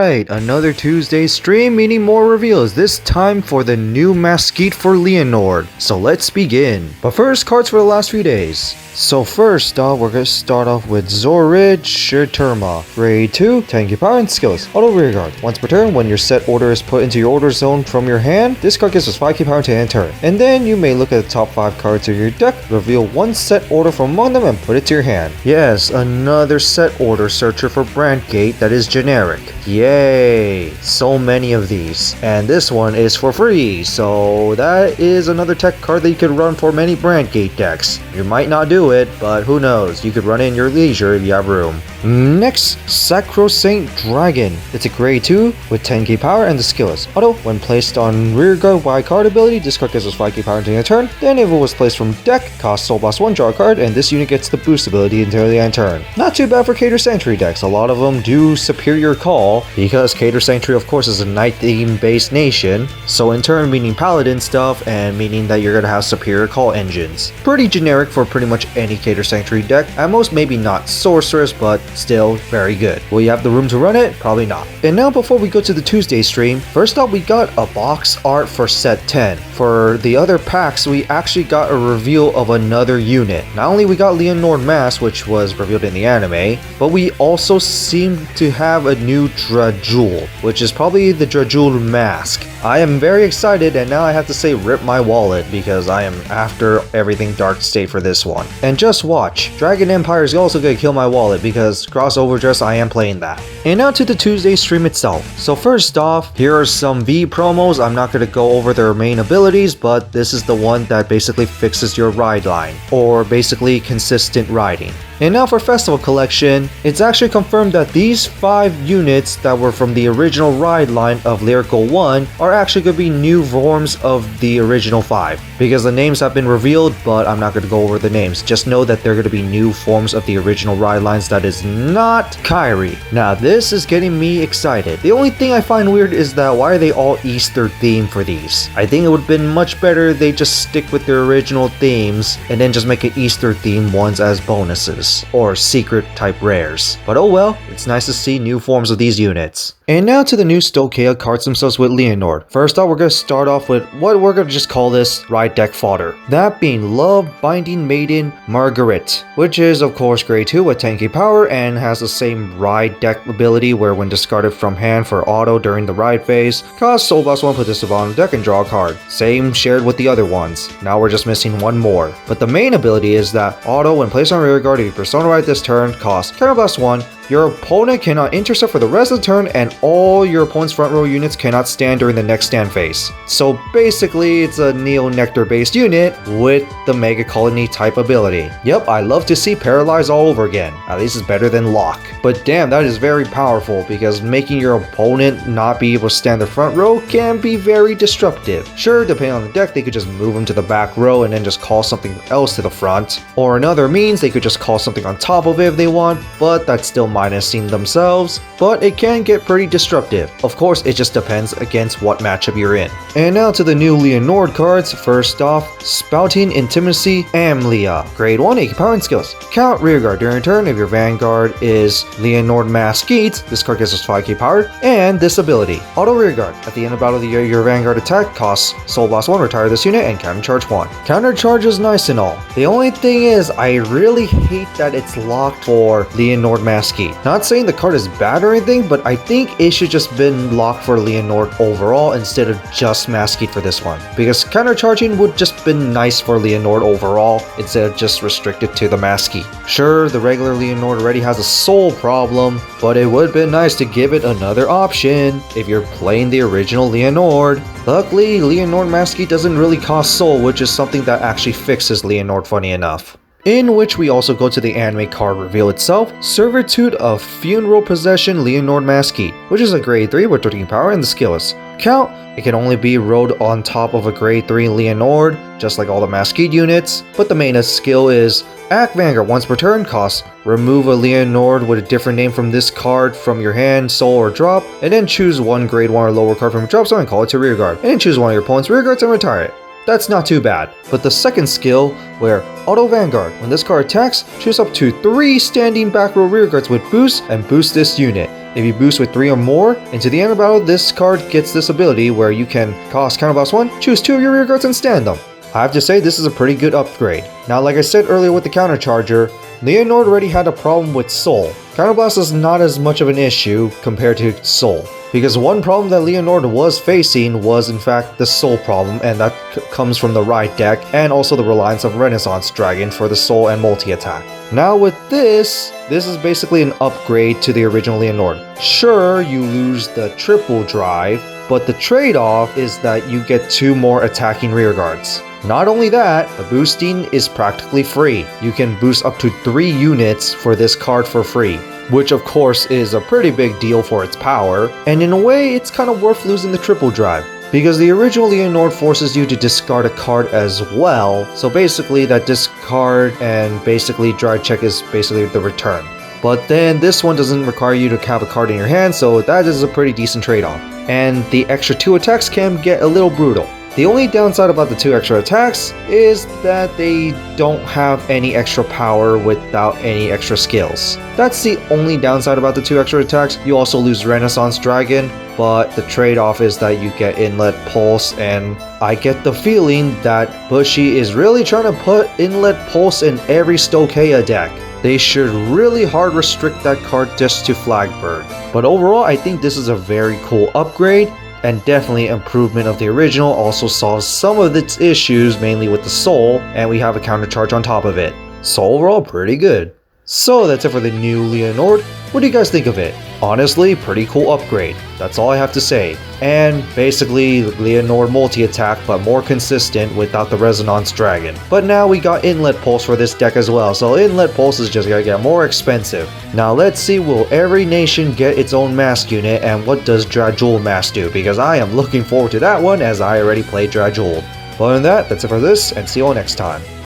Alright, another Tuesday stream, meaning more reveals, this time for the new Masque for Lianorn. So let's begin. But first, cards for the last few days. So first off, we're going to start off with Zorid Shirterma. Grade 2, 10k power and skills. Auto rearguard. Once per turn, when your set order is put into your order zone from your hand, this card gives us 5k power to end turn. And then you may look at the top 5 cards of your deck, reveal one set order from among them and put it to your hand. Yes, another set order searcher for Brandgate that is generic. Yay! So many of these. And this one is for free, so that is another tech card that you could run for many Brandgate decks. You might not do it, but who knows, you could run it in your leisure if you have room. Next, Sacrosanct Dragon. It's a grade 2 with 10k power and the skill is auto. When placed on rearguard by card ability, this card gives us 5k power until the end turn. Then if it was placed from deck, cost soul boss 1, draw a card, and this unit gets the boost ability until the end turn. Not too bad for Cater Sanctuary decks. A lot of them do Superior Call, because Cater Sanctuary of course is a night theme based nation, so in turn meaning paladin stuff and meaning that you're gonna have Superior Call engines. Pretty generic for pretty much any Cater Sanctuary deck. At most maybe not Sorceress, but still very good. Will you have the room to run it? Probably not. And now before we go to the Tuesday stream, first up we got a box art for set 10. For the other packs, we actually got a reveal of another unit. Not only we got Lianorn Masque, which was revealed in the anime, but we also seem to have a new Drajeweled, which is probably the Drajeweled Masque. I am very excited, and now I have to say rip my wallet because I am after everything Dark State for this one. And just watch, Dragon Empire is also gonna kill my wallet because crossover dress, I am playing that. And now to the Tuesday stream itself. So first off, here are some V promos. I'm not gonna go over their main abilities, but this is the one that basically fixes your ride line, or basically consistent riding. And now for Festival Collection, it's actually confirmed that these 5 units that were from the original ride line of Lyrical 1 are actually going to be new forms of the original 5. Because the names have been revealed, but I'm not going to go over the names. Just know that they're going to be new forms of the original ride lines that is not Kyrie. Now this is getting me excited. The only thing I find weird is that why are they all Easter themed for these? I think it would have been much better if they just stick with their original themes and then just make it Easter themed ones as bonuses. Or secret type rares. But oh well, it's nice to see new forms of these units. And now to the new Stokeia cards themselves with Lianorn. First off, we're going to start off with what we're going to just call this ride deck fodder. That being Love Binding Maiden Margaret, which is of course grade 2 with 10k power and has the same ride deck ability where when discarded from hand for auto during the ride phase, cost soul boss 1, put this on the deck and draw a card. Same shared with the other ones. Now we're just missing one more. But the main ability is that auto when placed on rearguard, if you persona ride this turn, cost counterblast 1, your opponent cannot intercept for the rest of the turn, and all your opponent's front row units cannot stand during the next stand phase. So basically, it's a Neo Nectar based unit with the Mega Colony type ability. Yep, I love to see Paralyze all over again. At least it's better than Lock. But damn, that is very powerful because making your opponent not be able to stand the front row can be very disruptive. Sure, depending on the deck, they could just move them to the back row and then just call something else to the front. Or in other means, they could just call something on top of it if they want, but that's still minusing themselves, but it can get pretty disruptive. Of course, it just depends against what matchup you're in. And now to the new Lianorn cards. First off, Spouting Intimacy Amlia. Grade 1, 8 power and skills. Count rearguard during turn. If your Vanguard is Lianorn Masque, this card gives us 5k power, and this ability. Auto rearguard. At the end of battle, your Vanguard attack costs soul boss 1, retire this unit, and counter charge 1. Counter charge is nice and all. The only thing is, I really hate that it's locked for Lianorn Masque. Not saying the card is bad or anything, but I think it should just been locked for Lianorn overall instead of just Masque for this one. Because countercharging would just been nice for Lianorn overall instead of just restricted to the Masque. Sure, the regular Lianorn already has a soul problem, but it would have been nice to give it another option if you're playing the original Lianorn. Luckily, Lianorn Masque doesn't really cost soul, which is something that actually fixes Lianorn funny enough. In which we also go to the anime card reveal itself, Servitude of Funeral Procession Lianorn Masque, which is a grade 3 with 13 power and the skill is count. It can only be rode on top of a grade 3 Lianorn, just like all the Masque units, but the main skill is Act Vanguard. Once per turn, cost remove a Lianorn with a different name from this card from your hand, soul, or drop, and then choose one grade 1 or lower card from your drop zone and call it to rearguard, and then choose one of your opponent's rearguards and retire it. That's not too bad. But the second skill, where Auto Vanguard, when this card attacks, choose up to 3 standing back row rearguards with boost and boost this unit. If you boost with 3 or more, into the end of battle, this card gets this ability where you can cost counterblast 1, choose 2 of your rear guards and stand them. I have to say this is a pretty good upgrade. Now like I said earlier with the countercharger, Lianorn already had a problem with Soul. Counterblast is not as much of an issue compared to Soul, because one problem that Lianorn was facing was in fact the Soul problem, and that comes from the right deck and also the reliance of Renaissance Dragon for the Soul and multi-attack. Now with this is basically an upgrade to the original Lianorn. Sure, you lose the triple drive, but the trade-off is that you get 2 more attacking rear guards. Not only that, the boosting is practically free. You can boost up to 3 units for this card for free, which of course is a pretty big deal for its power, and in a way it's kind of worth losing the triple drive, because the original Lianorn forces you to discard a card as well, so basically that discard and basically dry check is basically the return. But then this one doesn't require you to have a card in your hand, so that is a pretty decent trade-off. And the extra 2 attacks can get a little brutal. The only downside about the 2 extra attacks is that they don't have any extra power without any extra skills. That's the only downside about the 2 extra attacks. You also lose Renaissance Dragon, but the trade-off is that you get Inlet Pulse, and I get the feeling that Bushy is really trying to put Inlet Pulse in every Stokeia deck. They should really hard restrict that card just to Flagbird. But overall, I think this is a very cool upgrade, and definitely improvement of the original. Also solves some of its issues, mainly with the Soul, and we have a countercharge on top of it. So overall, pretty good. So that's it for the new Lianorn. What do you guys think of it? Honestly, pretty cool upgrade. That's all I have to say. And basically, Lianorn multi-attack, but more consistent without the Resonance Dragon. But now we got Inlet Pulse for this deck as well, so Inlet Pulse is just gonna get more expensive. Now let's see, will every nation get its own Masque unit, and what does Drajeweled Masque do? Because I am looking forward to that one, as I already played Drajeweled. But other than that, that's it for this, and see you all next time.